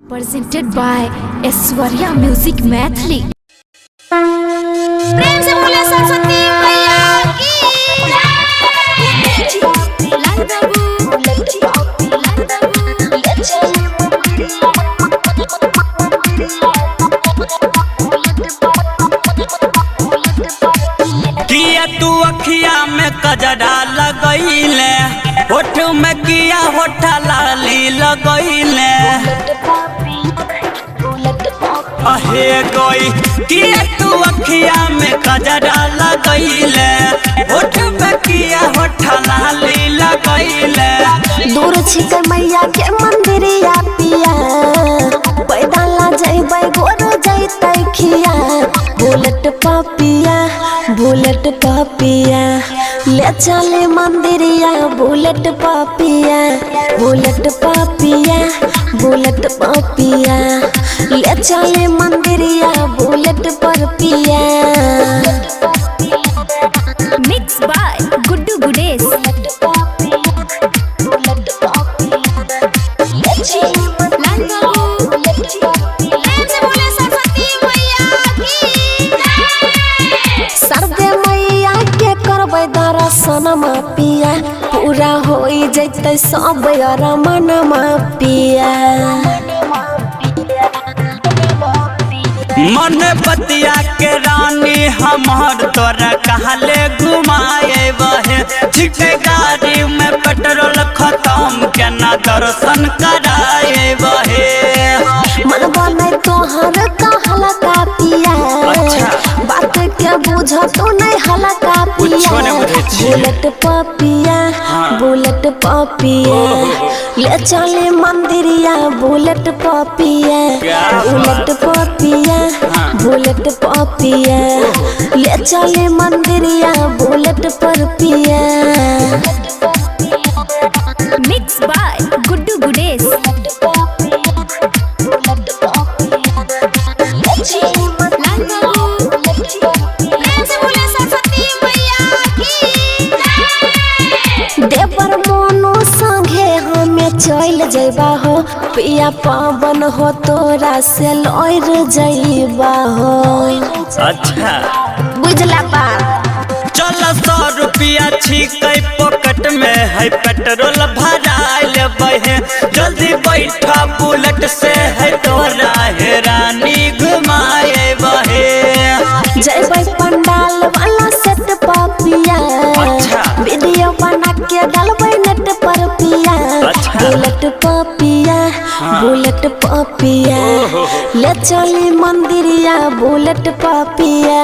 Presented by Aishwarya Music Maithili। प्रेम से बोले सरस्वती मैया की लालबाबू किया तू अखिया में कजरा लगैले, होठ में किया होठा लाली लगैले, अहे गोई किया तू अखिया में कजरा लगैले, होठ में किया होठा लाली लगैले। दूर छिके मैया के मंदिरिया पिया, पैदल जइबै गोर जइतै खिया। बुलेट पापिया ले चले मंदिरिया, बुलेट पापिया ले चले मंदिरिया, बुलेट पर पिया। Mixed by Guddu Gudesh. सरदे मैया के करबै दर्शनमा पिया, पूरा होई जैतै सब अरमानमा पिया। मन बतिया के रानी हमार तोरा कहले घुमाए बहे, छिटे गाड़ी में पेट्रोल खत्म केना दर्शन कराए बहे। मन बनै तोहर कहला का पिया, बात के बुझ तो नहीं हला का पिया। बुलेट पापिया ले चले मंदिरिया, बुलेट पापिया ले चले मंदिरिया, बुलेट पर पिया। Mixed by Guddu Gudesh. देवर मोनू संगे हमें चल जइबा हो, पिया पावन हो तोरा से लौर जइबा हो। अच्छा बुझला पा चल 100 रुपया छिकै पॉकेट में है, पेट्रोल भराइल बहे, जल्दी बैठा बुलेट से है तोरा है रानी घुमाए बहे। जइबै पंडाल वाला सेट पापिया, वीडियो बना के डालबै नेट पर पिया। बुलेट पापिया ले चली मंदिरिया, बुलेट पापिया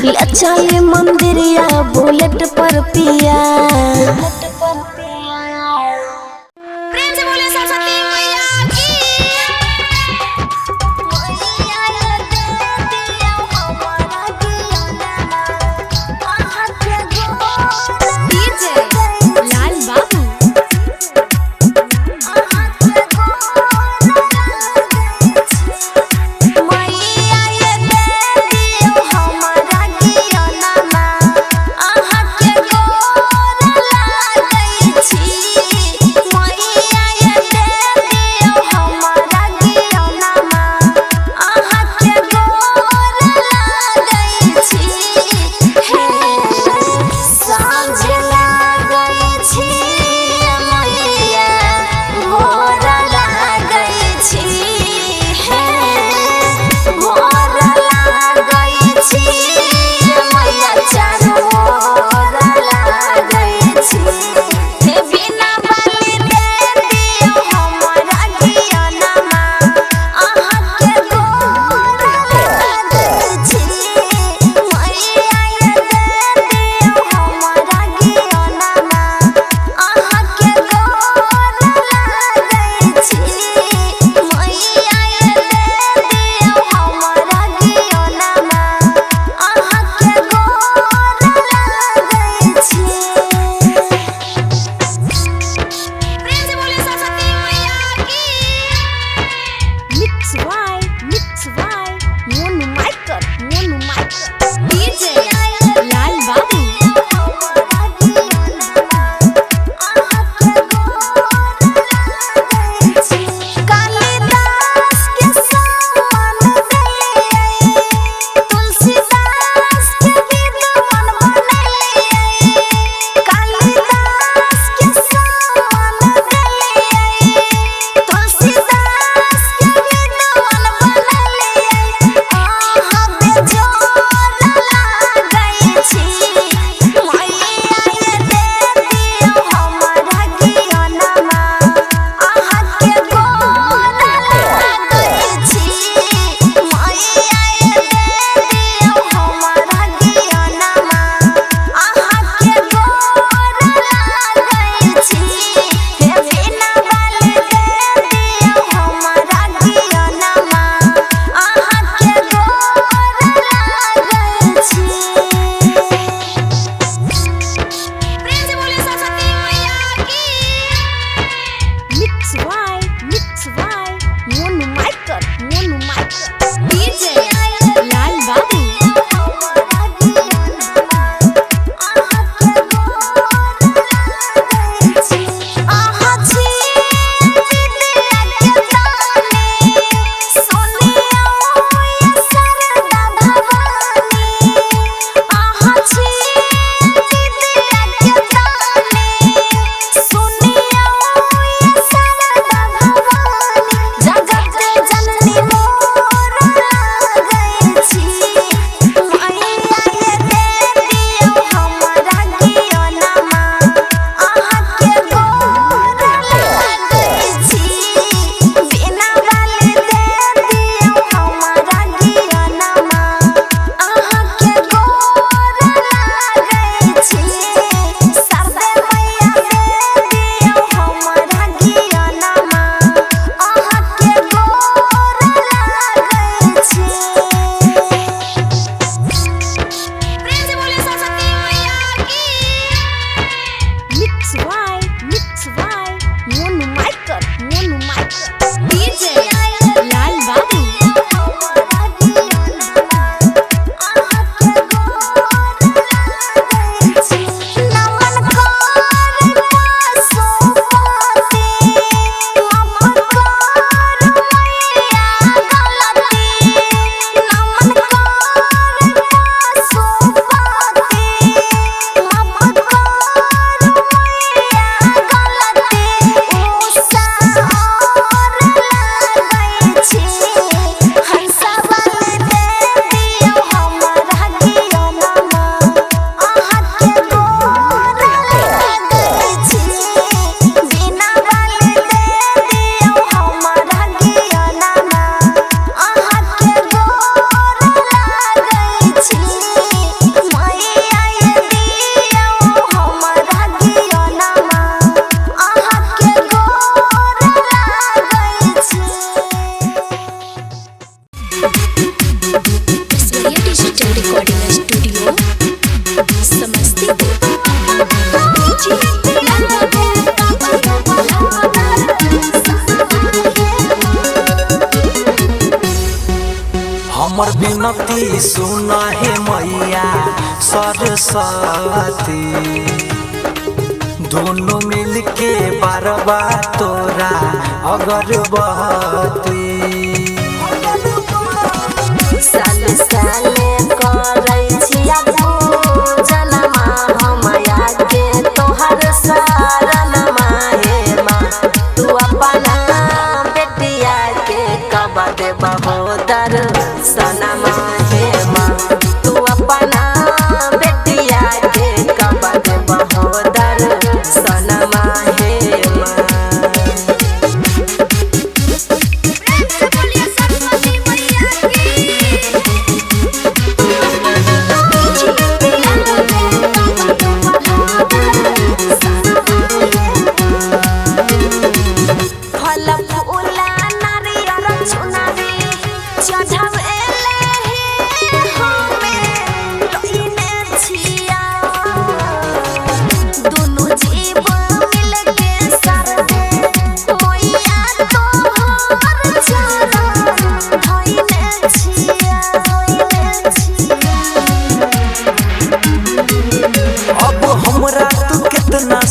ले चली मंदिरिया, बुलेट पर पिया। प्रेम से बोले सरस्वती मैया की। लालबाबू हमारा मोनू माइकर डीजे लालबाबू हमर बिनती सुना हे मैया सरस्वती, दोनों मिलके बारबा तोरा अगरबत्ती। साल साल करै छिया पूजनमा हम आके तोहर शरणमा हे माँ। तू अपना बेटिया के कब देबा हो दर्शनमा हे माँ। तू अपना बेटिया के कब देबा हो दर्शनमा हे माँ।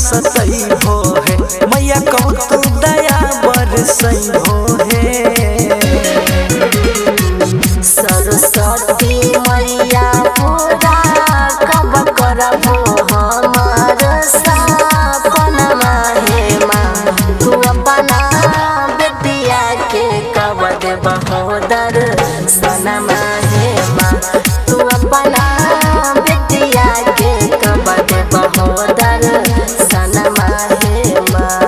सही हो है मैया कहू तू दया बरसई हो है। सरस्वती मैया पूरा कब करबो हमार सपनमा हे माँ। तू अपना बेटिया के कब देबा हो दर्शनमा हे माँ। तू अपना बेटिया के कब देबा हो दर्शनमा हे माँ।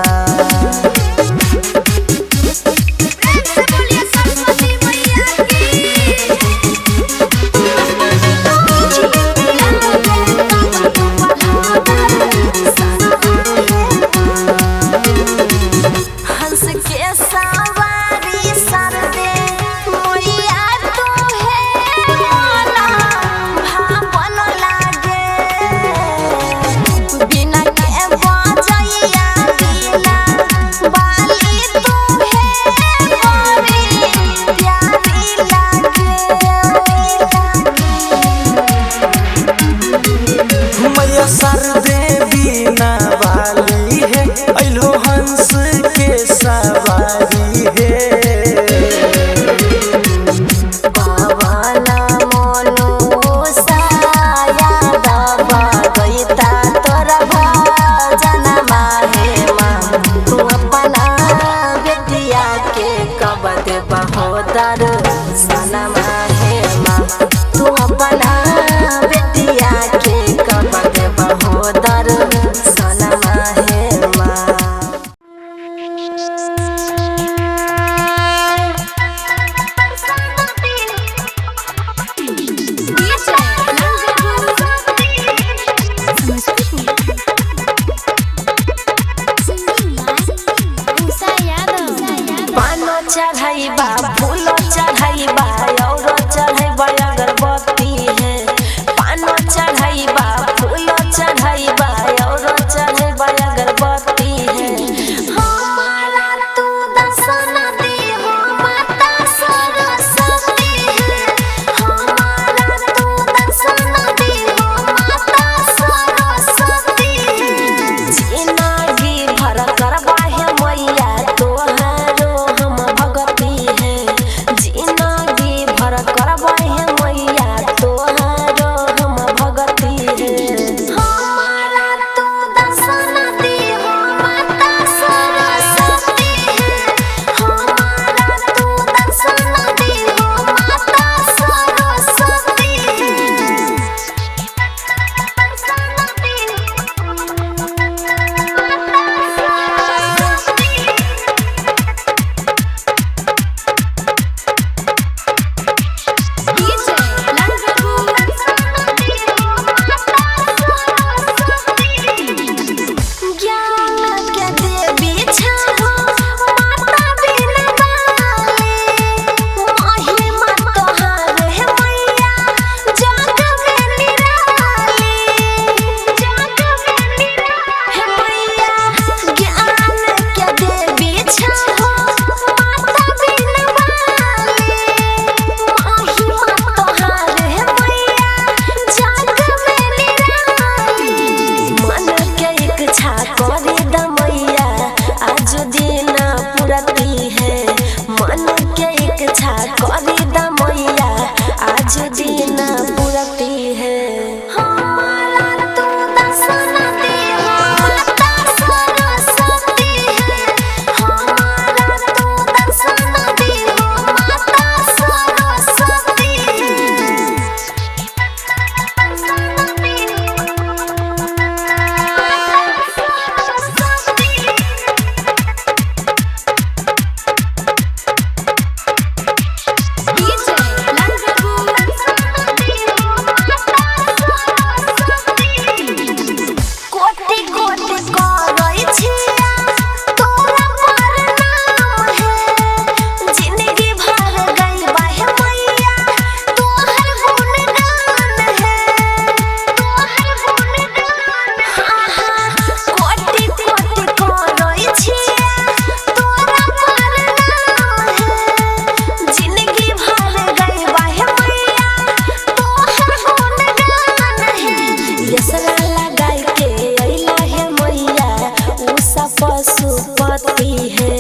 पशुपति है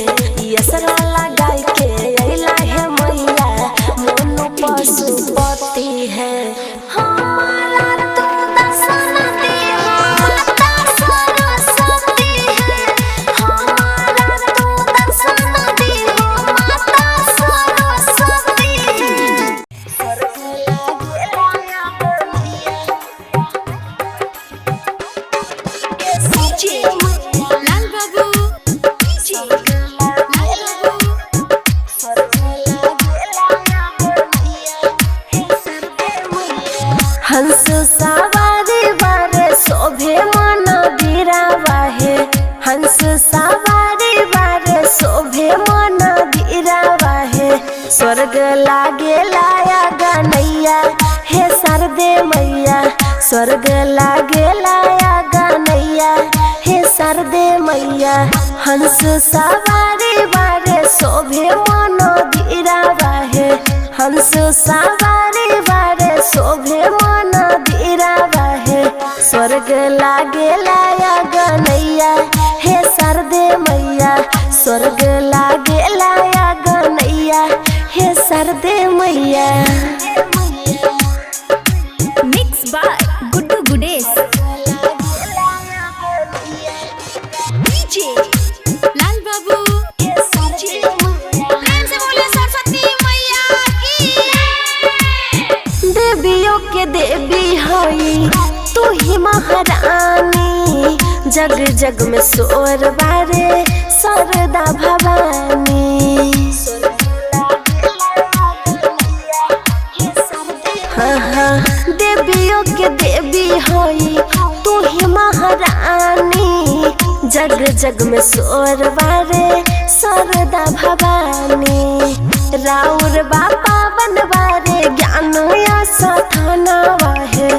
यसरा लगाई के अइला है मैया मोनू पशुपति है हमारा तू दर्शन दे माता सरस्वती है हमारा तू दर्शन दे माता सरस्वती है लालबाबू हंस सवारी बारे शोभे मन गिरावा है हंस सवारी बारे शोभे मन गिरावा है स्वर्ग लागे लाया गनैया हे सरदे मैया स्वर्ग लागे लाया गनैया हे सरदे मैया हंस सवारी बारे शोभे मन गिरावा है हंस सवारी बारे शोभे मन गिरावा है स्वर्ग लागे लाया गनैया हे सरदे मैया स्वर्ग लागे लाया गनैया हे सरदे मैया मिक्स बाय गुड्डू गुडेस लालबाबू प्रेम से बोले सरस्वती मैया की देवियों के देवी हई तू ही महारानी जग जग में शोर बारे सरदा भवानी हाँ हाँ देवियों के देवी हई तू ही महारानी जग जग में शोर बारे सरदा भवानी राउर बापा बनवारे ज्ञान या सथानवा है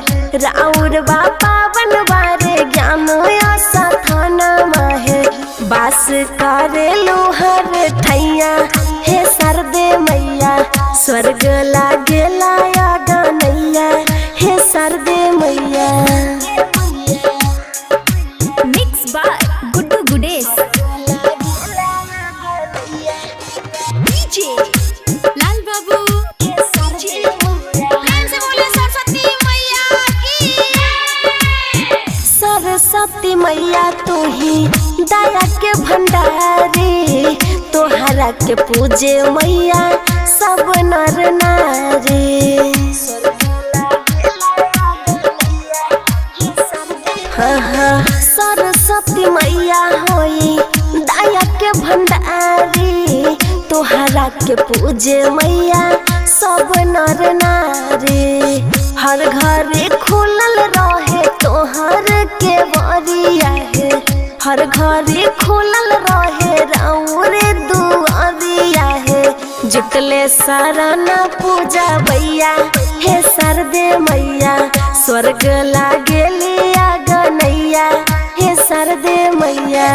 राउर बापा बनवारे ज्ञान या सथानवा है बास करे लोहर ठैया हे सरदे मैया स्वर्ग लागे लाया गनैया हे सरदे मैया मिक्स बाय गुड्डू गुडेस लालबाबू प्रेम से बोले सरस्वती मैया की सरस्वती मैया तू ही दया के भंडारी तोहरा के पूजे मैया सब नर नारी हाँ हाँ सरस्वती मैया होई दया के भंडारी तोहरा के पूजे मैया सब नर नारी हर घर खुलल रहे तोहर के बरिया है हर घर खुलल रहे राउरे दुआरिया है जुटले साराना पूजा भैया हे सरदे मैया स्वर्ग लागे लिया गनैया हे सरदे मैया।